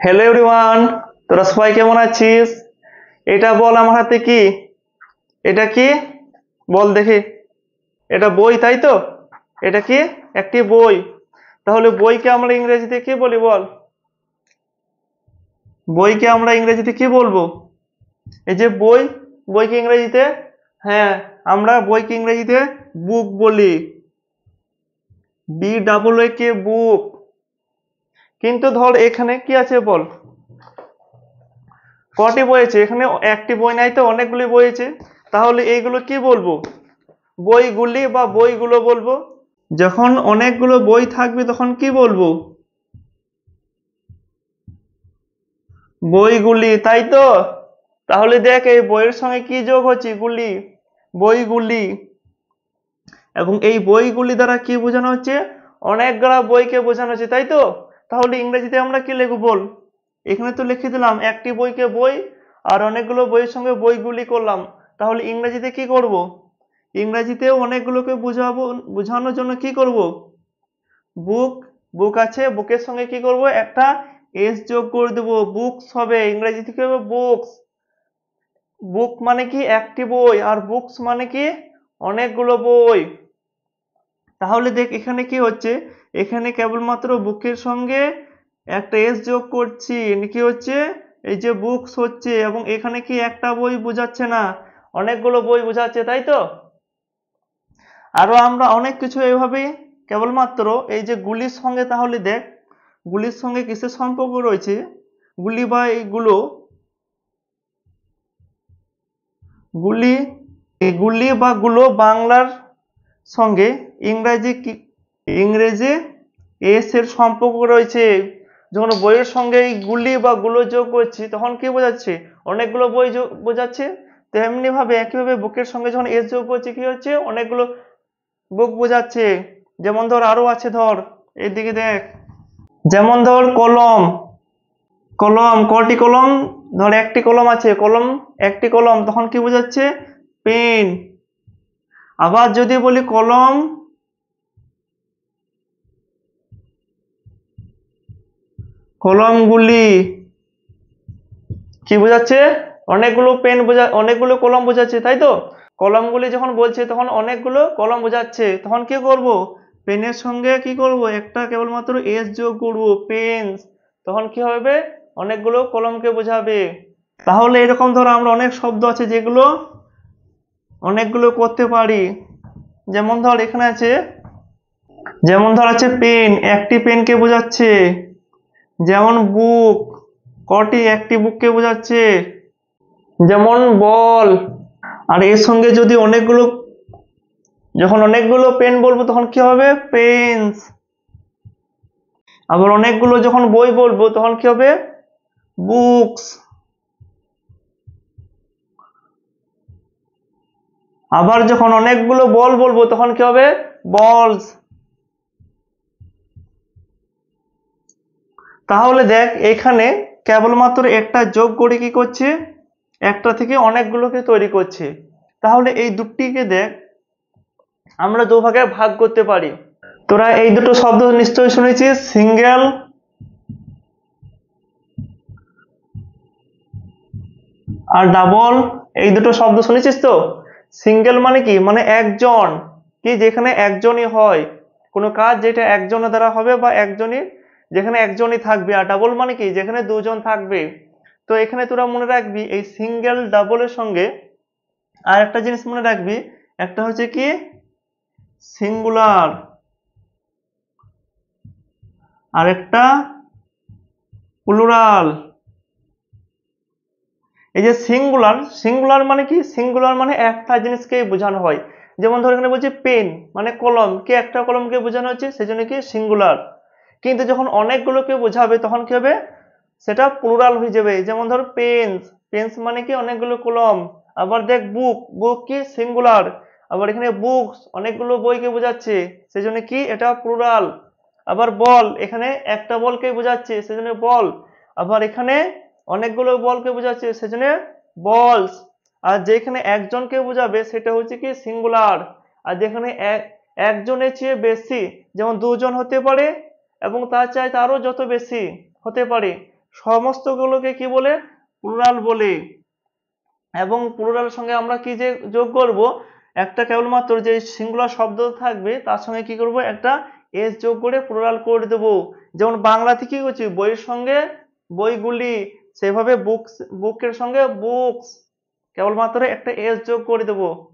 Hello everyone, তোরা সবাই কেমন আছিস? এটা বল আমার হাতে কি? এটা কি? বল দেখি। এটা বই, তাই তো? এটা কি? একটি বই। তাহলে বইকে আমরা ইংরেজিতে কি বলি বল? বইকে আমরা ইংরেজিতে কি বলবো? এই যে বই, বইকে ইংরেজিতে, হ্যাঁ, আমরা বইকে ইংরেজিতে বুক বলি। BOOK, বুক। কিন্তু ধর এখানে কি আছে বল? কটি বই আছে? এখানে একটি বই নাই তো, অনেকগুলি বই আছে। তাহলে এইগুলো কি বলবো? বইগুলি বা বইগুলো বলবো। যখন অনেকগুলো বই থাকবে তখন কি বলবো? বইগুলি, তাই তো? তাহলে দেখ এই বইয়ের সঙ্গে কি যোগ হচ্ছে? গুলি, বইগুলি। এবং এই বইগুলি দ্বারা কি বোঝানো হচ্ছে? অনেকগুলা বইকে বোঝানো হচ্ছে, তাই তো? তাহলে ইংরেজিতে আমরা কি লিখব বল? এখানে তো লিখে দিলাম একটি বইকে বই, আর অনেকগুলো বইয়ের সঙ্গে বইগুলি করলাম। তাহলে ইংরেজিতে কি করব? ইংরেজিতেও অনেকগুলোকে বোঝাবো, বোঝানোর জন্য কি করব? বুক, বুক আছে, বুকের সঙ্গে কি করব? একটা এস যোগ করে দেবো, বুকস হবে। ইংরেজিতে কি হবে? বুকস। বুক মানে কি? একটি বই, আর বুকস মানে কি? অনেকগুলো বই। তাহলে দেখ এখানে কি হচ্ছে, এখানে কেবলমাত্র বুকের সঙ্গে একটা এস যোগ করছি, কি হচ্ছে? এই যে বুকস হচ্ছে, এবং এখানে কি একটা বই বোঝাচ্ছে না, অনেকগুলো বই বোঝাচ্ছে, তাই তো? আরো আমরা অনেক কিছু এইভাবে কেবলমাত্র এই যে গুলির সঙ্গে, তাহলে দেখ গুলির সঙ্গে কিসের সম্পর্ক রয়েছে? গুলি বা এইগুলো, গুলি, এগুলি বা গুলো বাংলার সঙ্গে ইংরেজি ইংরেজি এস এর সম্পর্ক রয়েছে। যখন বইয়ের সঙ্গে এই গুলি বা গুলো যোগ করছি তখন কি বোঝাচ্ছে? অনেকগুলো বই বোঝাচ্ছে। তেমনি ভাবে একইভাবে বুকের সঙ্গে যখন এস যোগ করছি কি হচ্ছে? অনেকগুলো বুক বোঝাচ্ছে। যেমন ধর আরো আছে, ধর এইদিকে দেখ, যেমন ধর কলম, কলম কটি কলম? ধর একটি কলম আছে, কলম একটি কলম, তখন কি বোঝাচ্ছে? পেন। আবার যদি বলি কলম, কলমগুলি, কি বোঝাচ্ছে? অনেকগুলো পেন বোঝা, অনেকগুলো কলম বোঝাচ্ছে, তাই তো? কলমগুলি যখন বলছে তখন অনেকগুলো কলম বোঝাচ্ছে, তখন কি করব? পেনের সঙ্গে কি করব? একটা কেবলমাত্র এস যোগ করব, পেন্স। তখন কি হবে? অনেকগুলো কলমকে বোঝাবে। তাহলে এরকম ধরো আমরা অনেক শব্দ আছে যেগুলো অনেকগুলো করতে পারি। যেমন ধর এখানে আছে, যেমন ধর আছে পেন, একটি পেনকে বোঝাচ্ছে। যেমন বুক, কটি? একটি বুককে বোঝাচ্ছে। যেমন বল। আর এর সঙ্গে যদি অনেকগুলো, যখন অনেকগুলো পেন বলবো তখন কি হবে? পেন্স। আবার অনেকগুলো যখন বই বলবো তখন কি হবে? বুকস। আবার যখন অনেকগুলো বল বলবো তখন কি হবে? বলস। তাহলে দেখ এখানে কেবলমাত্র একটা যোগ করে কি করছে? একটা থেকে অনেকগুলোকে তৈরি করছে। তাহলে এই দুটিকে দেখ আমরা দুভাগে ভাগ করতে পারি। তোরা এই দুটো শব্দ নিশ্চয়ই শুনেছিস, সিঙ্গেল আর ডাবল। এই দুটো শব্দ শুনেছিস তো? সিঙ্গেল মানে কি? মানে একজন, কি যেখানে একজনই হয়, কোনো কাজ যেটা একজনের দ্বারা হবে বা একজনই, যেখানে একজনই থাকবে। আর ডাবল মানে কি? যেখানে দুজন থাকবে। তো এখানে তোরা মনে রাখবি এই সিঙ্গেল ডাবলের সঙ্গে আর একটা জিনিস মনে রাখবি, একটা হচ্ছে কি? সিঙ্গুলার, আর একটা প্লুরাল। এই যে সিঙ্গুলার, সিঙ্গুলার মানে কি? সিঙ্গুলার মানে একটা জিনিসকে বোঝানো হয়। যেমন ধর এখানে বলছে পেন, মানে কলম, কি একটা কলমকে বোঝানো হচ্ছে, সেজন্য কি? সিঙ্গুলার। কিন্তু যখন অনেকগুলোকে বোঝাবে তখন কি হবে? সেটা প্লুরাল হয়ে যাবে। যেমন ধর পেন্স, পেন্স মানে কি? অনেকগুলো কলম। আবার দেখ বুক, বুক কি? সিঙ্গুলার। আবার এখানে বুকস, অনেকগুলো বইকে বোঝাচ্ছে, সেজন্য কি? এটা প্লুরাল। আবার বল, এখানে একটা বলকে বোঝাচ্ছে সেজন্য বল। আবার এখানে অনেকগুলো বলকে বোঝাচ্ছে সেজন্য বলস। আর যেখানে একজনকে বোঝাবে সেটা হচ্ছে কি? সিঙ্গুলার। আর যেখানে একজনের চেয়ে বেশি, যেমন দুজন হতে পারে এবং তার চাইতে আরো যত বেশি হতে পারে, সমস্তগুলোকে কি বলে? প্লুরাল বলে। এবং প্লুরাল সঙ্গে আমরা কি যে যোগ করব, একটা কেবলমাত্র যে সিঙ্গুলার শব্দ থাকবে তার সঙ্গে কি করব, একটা এস যোগ করে প্লুরাল করে দেব। যেমন বাংলাতে কি করছি, বইয়ের সঙ্গে বইগুলি, সেভাবে বুকস, বুকের সঙ্গে বুকস, কেবলমাত্র একটা এস যোগ করে দেব।